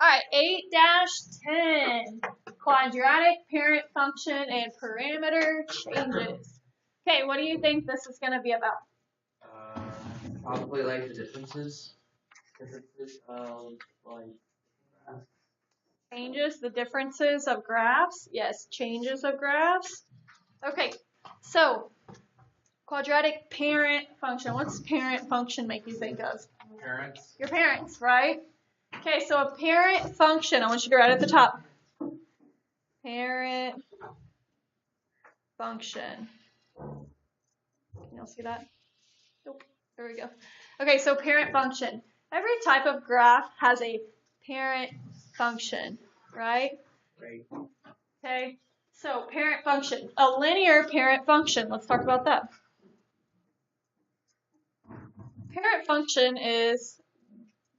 All right, 8-10, quadratic parent function and parameter changes. Okay, what do you think this is going to be about? Probably like the differences of like graphs. Changes, the differences of graphs. Yes, changes of graphs. Okay, so quadratic parent function. What's parent function make you think of? Parents. Your parents, right? Okay, so a parent function, I want you to write at the top. Parent function. Can y'all see that? Nope. There we go. Okay, so parent function. Every type of graph has a parent function, right? Right. Okay, so parent function. A linear parent function. Let's talk about that. Parent function is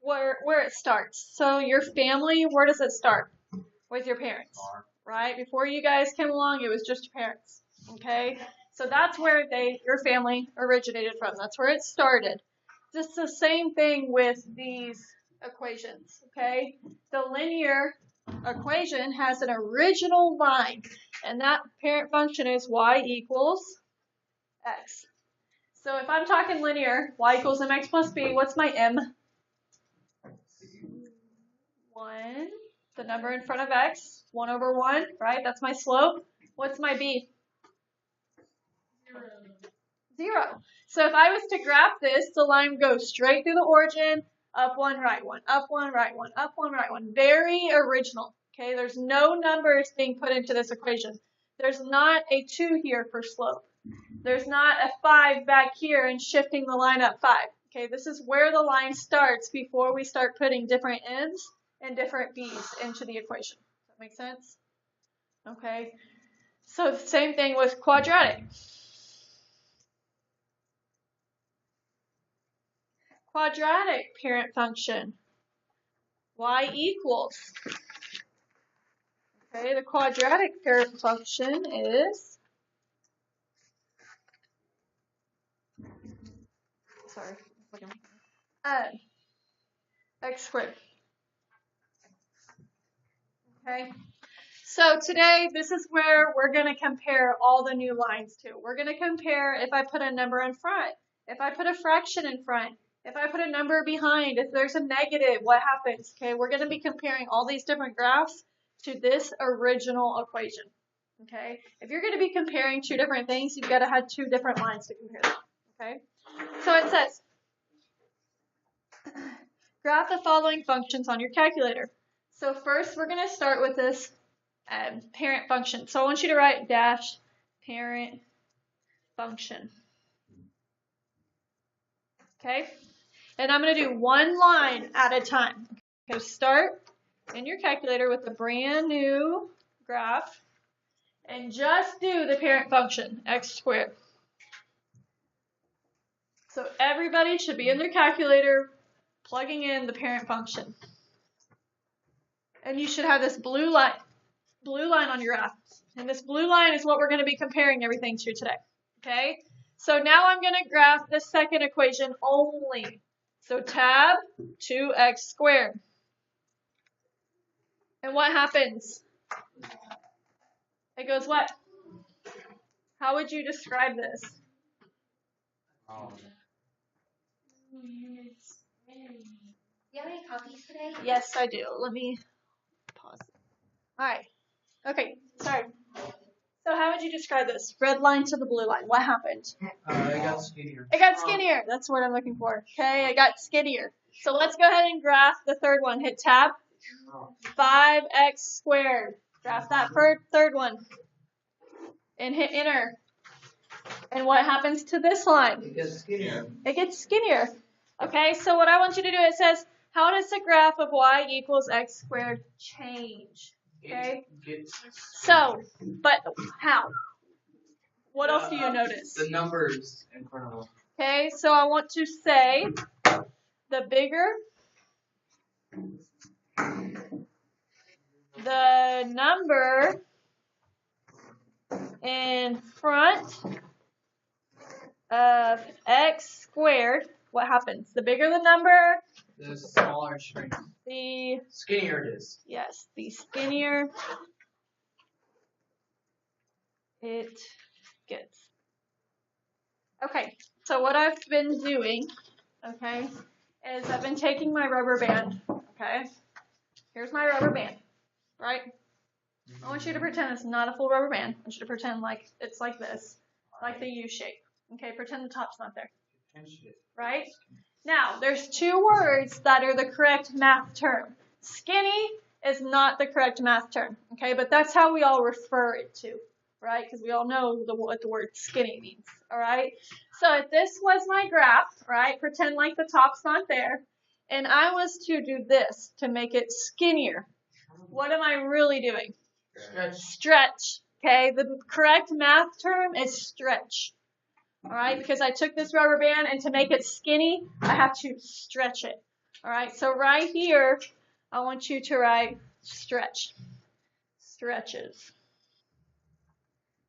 where it starts. So your family, where does it start? With your parents, right? Before you guys came along, it was just your parents, okay? So that's where your family originated from. That's where it started. Just the same thing with these equations, okay? The linear equation has an original line, and that parent function is y equals x. So if I'm talking linear, y equals mx plus b, what's my m? 1. The number in front of x, 1 over 1, right? That's my slope. What's my b? 0. So if I was to graph this, the line goes straight through the origin, up 1, right 1, up 1, right 1, up 1, right 1. Very original, okay? There's no numbers being put into this equation. There's not a 2 here for slope. There's not a 5 back here and shifting the line up 5. Okay, this is where the line starts before we start putting different n's and different b's into the equation. Does that make sense? Okay, so the same thing with quadratic. Quadratic parent function, y equals. Okay, the quadratic parent function is, x squared. Okay, so today this is where we're going to compare all the new lines to. We're going to compare if I put a number in front, if I put a fraction in front, if I put a number behind, if there's a negative, what happens? Okay, we're going to be comparing all these different graphs to this original equation. Okay, if you're going to be comparing two different things, you've got to have two different lines to compare them. Okay, so it says, graph the following functions on your calculator. So first, we're going to start with this parent function. So I want you to write dash parent function. Okay, and I'm going to do one line at a time. Okay, start in your calculator with a brand new graph and just do the parent function, x squared. So everybody should be in their calculator plugging in the parent function. And you should have this blue line on your graph. And this blue line is what we're going to be comparing everything to today. Okay? So now I'm going to graph the second equation only. So tab 2x squared. And what happens? It goes what? How would you describe this? Do you have any copies today? Yes, I do. Let me pause. All right. Okay, sorry. So how would you describe this? Red line to the blue line. What happened? It got skinnier. It got skinnier. That's what I'm looking for. Okay, it got skinnier. So let's go ahead and graph the third one. Hit tab. 5x squared. Graph that third one. And hit enter. And what happens to this line? It gets skinnier. It gets skinnier. Okay, so what I want you to do, it says, how does the graph of y equals x squared change? Okay, so, but how? What else do you notice? The numbers in front of them. Okay, so I want to say the bigger the number in front of x squared, what happens? The bigger the number, the smaller it shrinks. the Skinnier it is. yes, the skinnier it gets. Okay, so what I've been doing, okay, is I've been taking my rubber band, okay? Here's my rubber band, right? I want you to pretend it's not a full rubber band. I want you to pretend like it's like this, like the U shape. Okay, pretend the top's not there, right? Now, there's two words that are the correct math term. Skinny is not the correct math term, okay? But that's how we all refer it to, right? Because we all know what the word skinny means, all right? So if this was my graph, right, pretend like the top's not there, and I was to do this to make it skinnier, what am I really doing? Stretch, okay? The correct math term is stretch. All right, because I took this rubber band and to make it skinny, I have to stretch it. All right, so right here, I want you to write stretch. Stretches.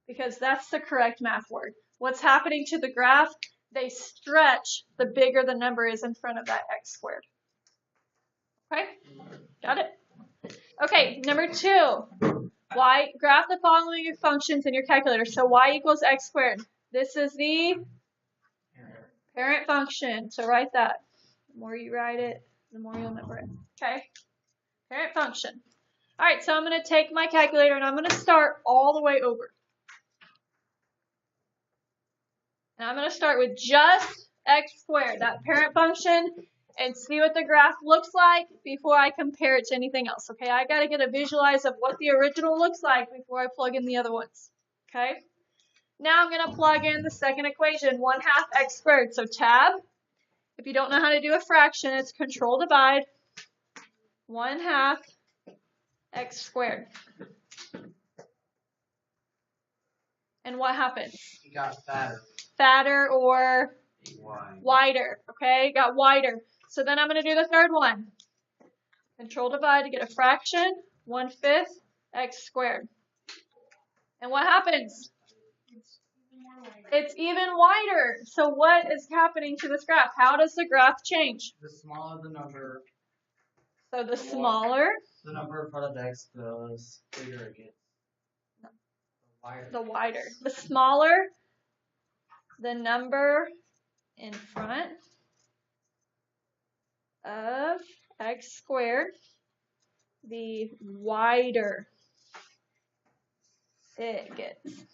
Because that's the correct math word. What's happening to the graph? They stretch the bigger the number is in front of that x squared. Okay, got it? Okay, number 2. Graph the following functions in your calculator. So y equals x squared. This is the parent function. So write that. The more you write it, the more you'll remember it. Okay? Parent function. All right, so I'm going to take my calculator and I'm going to start all the way over. And I'm going to start with just x squared, that parent function, and see what the graph looks like before I compare it to anything else. Okay, I got to get a visualize of what the original looks like before I plug in the other ones. Okay? Now I'm going to plug in the second equation, 1/2 x squared. So tab. If you don't know how to do a fraction, it's control divide 1/2 x squared. And what happens? It got fatter. Fatter or Wide. wider. Okay, got wider. So then I'm going to do the third one. Control divide to get a fraction, 1/5 x squared. And what happens? It's even wider. So what is happening to this graph? How does the graph change? The smaller the number, So the smaller, the number in front of the x, the bigger it gets. the wider. The smaller the number in front of x squared, the wider it gets.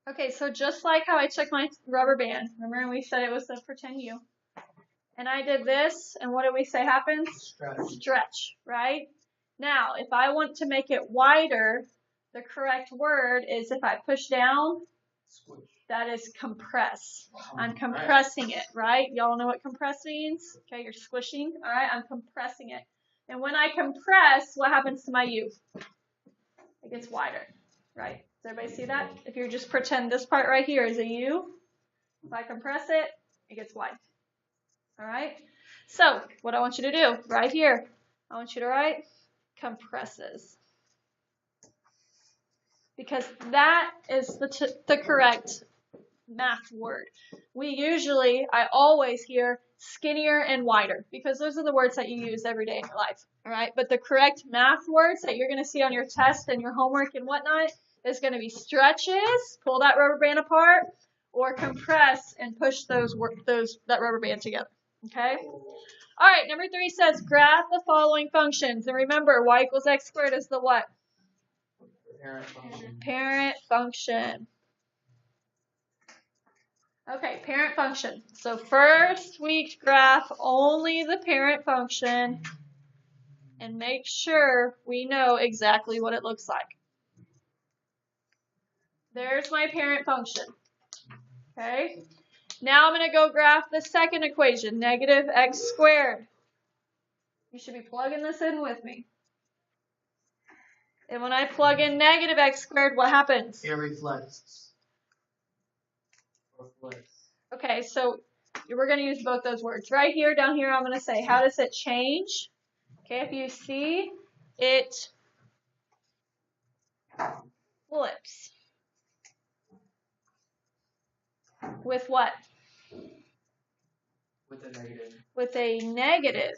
Okay, so just like how I took my rubber band, remember we said it was the pretend U, and I did this, and what did we say happens? Stretch, right? Now, if I want to make it wider, the correct word is if I push down, Squish. that is compress. I'm compressing it, right? Y'all know what compress means? Okay, you're squishing. All right, I'm compressing it. And when I compress, what happens to my U? It gets wider, right? Does everybody see that? If you just pretend this part right here is a U, if I compress it, it gets wide. All right? So, what I want you to do, right here, I want you to write compresses. Because that is the correct math word. I always hear skinnier and wider because those are the words that you use every day in your life, all right? But the correct math words that you're going to see on your test and your homework and whatnot is going to be stretches, pull that rubber band apart, or compress and push that rubber band together, okay? All right, number 3 says graph the following functions. And remember, y equals x squared is the what? Parent function. Parent function. Okay, parent function. So first we graph only the parent function and make sure we know exactly what it looks like. There's my parent function. Okay. Now I'm going to go graph the second equation, negative x squared. You should be plugging this in with me. And when I plug in negative x squared, what happens? It reflects. Okay, so we're going to use both those words. Right here, down here, I'm going to say, how does it change? Okay, if you see, it flips. With what? With a negative. With a negative.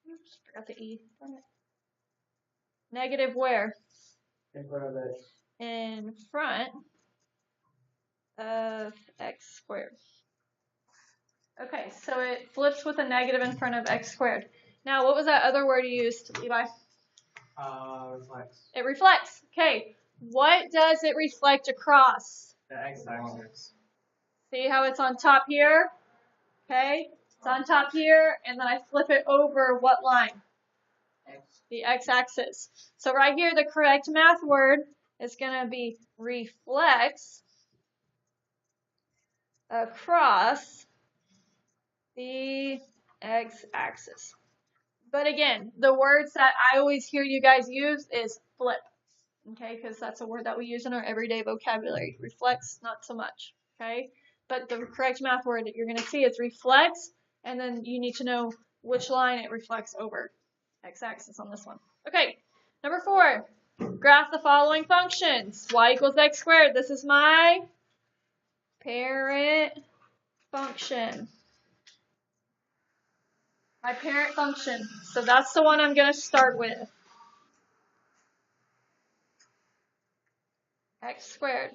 Oops, forgot the E. Negative where? In front of it. In front of x squared. Okay, so it flips with a negative in front of x squared. Now, what was that other word you used, Levi? Reflects. It reflects. Okay, what does it reflect across? The x-axis. See how it's on top here? Okay, it's on top here, and then I flip it over what line? The x-axis. So right here, the correct math word is going to be reflects across the x-axis. But again, the words that I always hear you guys use is flip. Okay, because that's a word that we use in our everyday vocabulary. Reflects, not so much. Okay, but the correct math word that you're going to see is reflects, and then you need to know which line it reflects over. X-axis on this one. Okay, number 4. Graph the following functions. Y equals x squared. This is my parent function. My parent function. So that's the one I'm going to start with. X squared.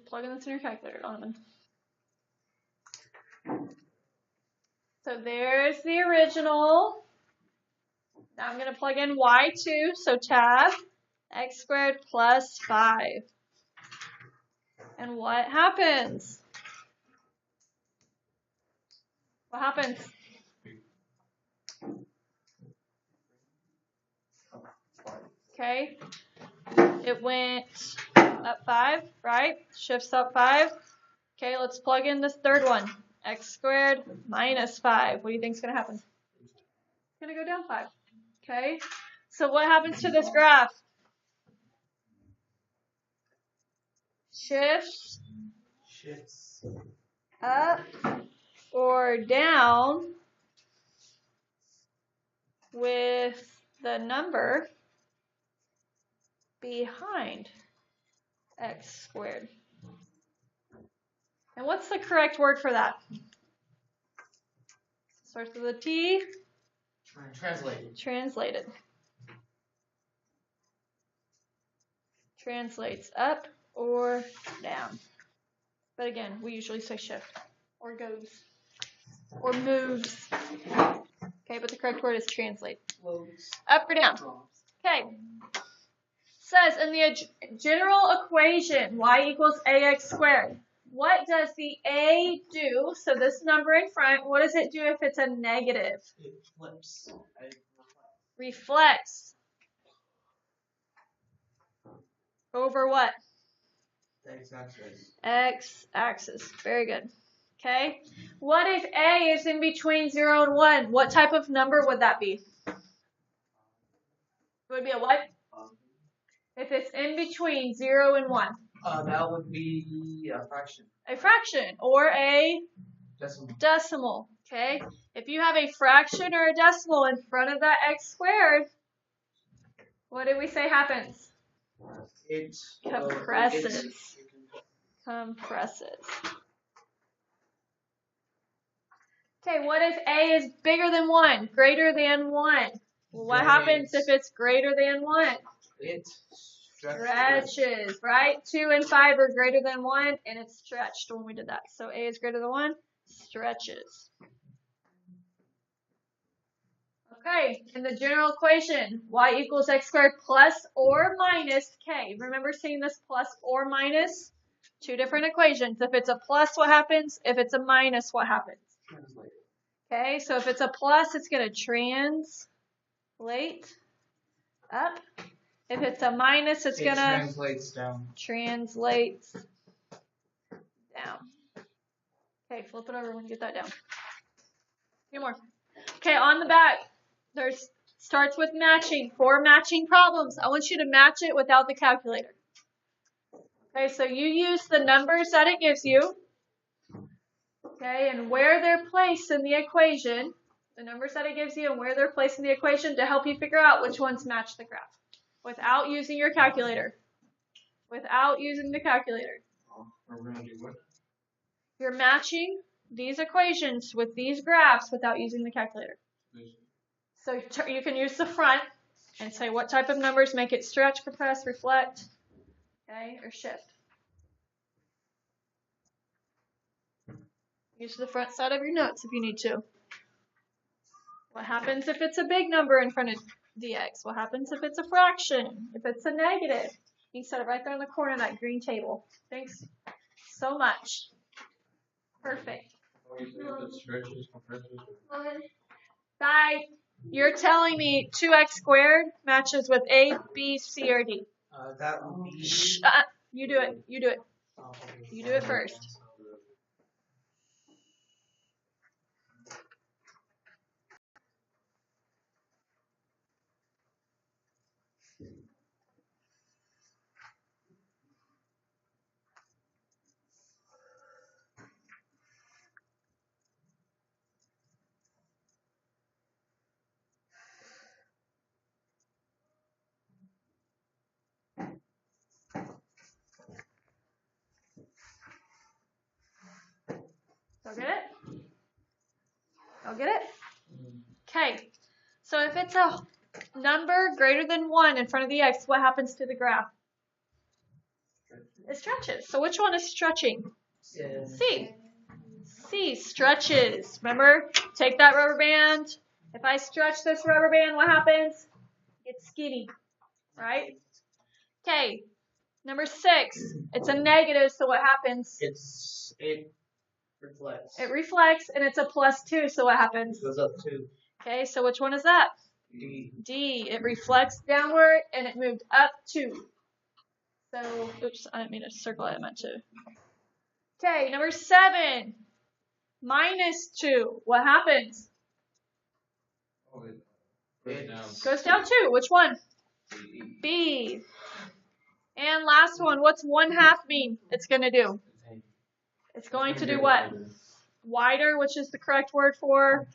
Plug in this in your calculator, Donovan. So there's the original. Now I'm going to plug in y2, so tab x squared plus 5. And what happens? What happens? Okay, it went up 5, right? Shifts up 5. Okay, let's plug in this third one. X squared minus 5. What do you think is going to happen? It's going to go down 5. Okay, so what happens to this graph? Shifts up or down with the number behind x squared. And what's the correct word for that? Starts with a T. Translated. Translated. Translates up or down. But again, we usually say shift or goes or moves. Okay, but the correct word is translate. Floats. Up or down. Okay. Says in the general equation, y equals ax squared. What does the a do? So this number in front, what does it do if it's a negative? It flips. Reflects. Over what? X-axis. X-axis. Very good. Okay. What if a is in between 0 and 1? What type of number would that be? It would be a what? If it's in between 0 and 1. That would be a fraction. A fraction or a decimal. Okay. If you have a fraction or a decimal in front of that x squared, what did we say happens? It compresses. Compresses. Okay, what if a is bigger than 1, greater than 1? Well, what happens if it's greater than 1? It stretches, right? 2 and 5 are greater than 1, and it's stretched when we did that. So a is greater than 1, stretches. Okay, in the general equation, y equals x squared plus or minus k. Remember seeing this plus or minus? Two different equations. If it's a plus, what happens? If it's a minus, what happens? Translate. Okay, so if it's a plus, it's going to translate up. If it's a minus, it's going to translates down. Translates down. Okay, flip it over when you get that down. A few more. Okay, on the back, there's starts with matching. 4 matching problems. I want you to match it without the calculator. Okay, so you use the numbers that it gives you. Okay, and where they're placed in the equation, the numbers that it gives you and where they're placed in the equation to help you figure out which ones match the graph. Without using your calculator. Without using the calculator. We're gonna do what? You're matching these equations with these graphs without using the calculator. So you can use the front and say what type of numbers make it stretch, compress, reflect, okay, or shift. Use the front side of your notes if you need to. What happens if it's a big number in front of the x? What happens if it's a fraction? If it's a negative? You can set it right there in the corner of that green table. Thanks so much. Perfect. Stretches, compresses. Bye. You're telling me 2x squared matches with A, B, C, or D. That would be. Shh. You do it. You do it. You do it first. Y'all get it? Y'all get it? Okay. So if it's a number greater than 1 in front of the x, what happens to the graph? It stretches. So which one is stretching? Yeah. C. C stretches. Remember? Take that rubber band. If I stretch this rubber band, what happens? It's skinny. Right? Okay. Number 6. It's a negative, so what happens? It reflects. It reflects, and it's a +2, so what happens? It goes up 2. Okay, so which one is that? D. D. It reflects downward, and it moved up 2. So, oops, I didn't mean to circle it. I meant to. Okay, number 7. -2. What happens? It Goes down 2. Which one? B. And last one, what's 1/2 mean it's going to do? It's going to do what? Wider, which is the correct word for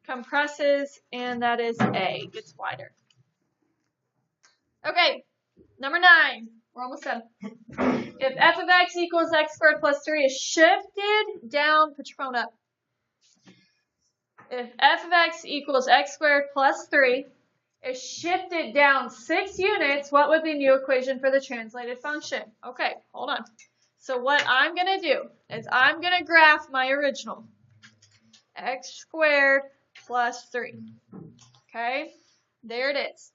compresses, and that is A. Gets wider. Okay, number 9. We're almost done. If f of x equals x squared plus 3 is shifted down, put your phone up. If f of x equals x squared plus 3 is shifted down 6 units, what would be the new equation for the translated function? Okay, hold on. So what I'm going to do is I'm going to graph my original. X squared plus 3. Okay, there it is.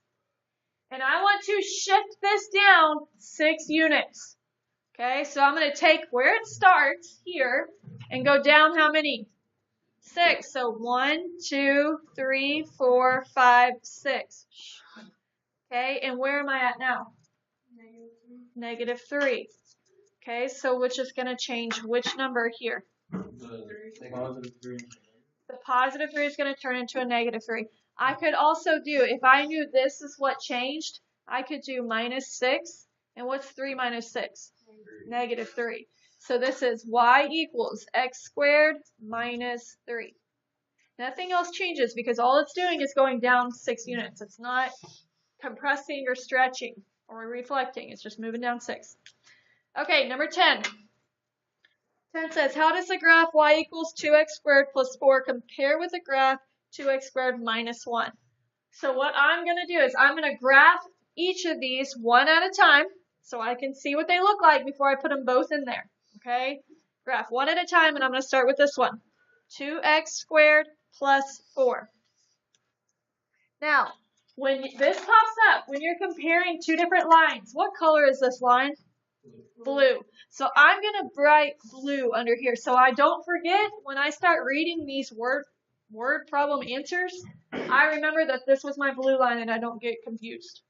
And I want to shift this down 6 units. Okay, so I'm going to take where it starts here and go down how many? 6. So 1, 2, 3, 4, 5, 6. Okay, and where am I at now? -3. Okay, so which is going to change which number here? The positive 3 is going to turn into a -3. I could also do, if I knew this is what changed, I could do -6. And what's 3 minus 6? -3. So this is y equals x squared minus 3. Nothing else changes because all it's doing is going down 6 units. It's not compressing or stretching or reflecting. It's just moving down 6. Okay, number 10. 10 says, how does the graph y equals 2x squared plus 4 compare with the graph 2x squared minus 1? So what I'm going to do is I'm going to graph each of these one at a time so I can see what they look like before I put them both in there. Okay? Graph one at a time, and I'm going to start with this one. 2x squared plus 4. Now, when this pops up, when you're comparing two different lines, what color is this line? Blue. So I'm going to write blue under here so I don't forget when I start reading these word problem answers, I remember that this was my blue line and I don't get confused.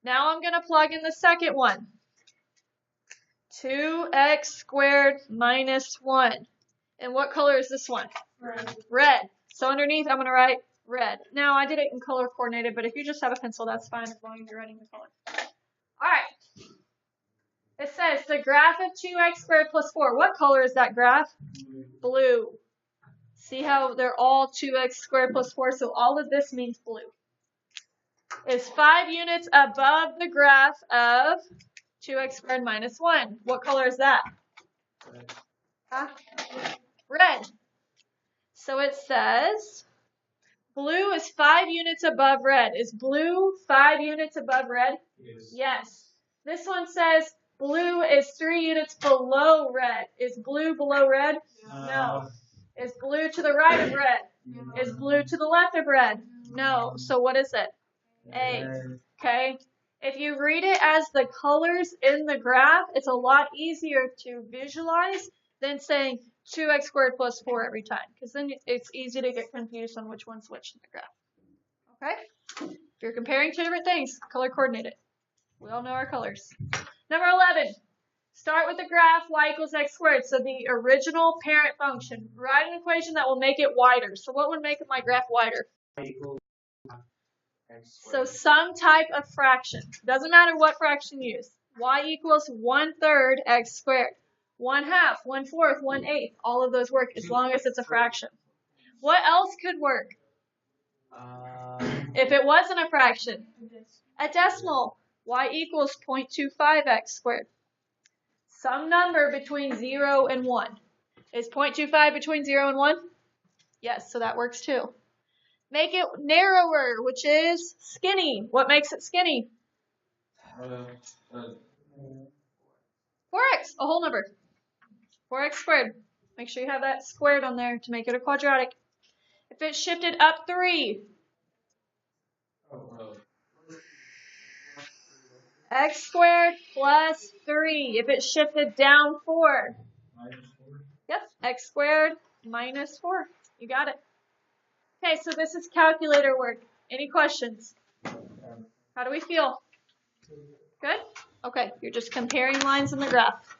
Now I'm going to plug in the second one. 2x squared minus 1. And what color is this one? Red. Red. So underneath I'm going to write red. Now I did it in color coordinated, but if you just have a pencil, that's fine as long as you're writing the color. All right. It says the graph of 2x squared plus 4. What color is that graph? Blue. See how they're all 2x squared plus 4, so all of this means blue. Is 5 units above the graph of 2x squared minus 1. What color is that? Huh? Red. So it says blue is 5 units above red. Is blue 5 units above red? Yes. This one says blue is 3 units below red. Is blue below red? No. Is blue to the right of red? Is blue to the left of red? No. So what is it? A. Okay. If you read it as the colors in the graph, it's a lot easier to visualize than saying 2x squared plus 4 every time, because then it's easy to get confused on which one's which in the graph. Okay? If you're comparing two different things, color coordinate it. We all know our colors. Number 11. Start with the graph y equals x squared. So the original parent function. Write an equation that will make it wider. So what would make my graph wider? So some type of fraction. Doesn't matter what fraction you use. Y equals 1/3 x squared. 1/2, 1/4, 1/8. All of those work as long as it's a fraction. What else could work? If it wasn't a fraction. A decimal. Y equals 0.25 x squared. Some number between 0 and 1. Is 0.25 between 0 and 1? Yes, so that works too. Make it narrower, which is skinny. What makes it skinny? 4x, a whole number. 4x squared. Make sure you have that squared on there to make it a quadratic. If it shifted up 3, x squared plus 3. If it shifted down 4, yep, x squared minus 4. You got it. Okay, so this is calculator work. Any questions? How do we feel? Good? Okay, you're just comparing lines in the graph.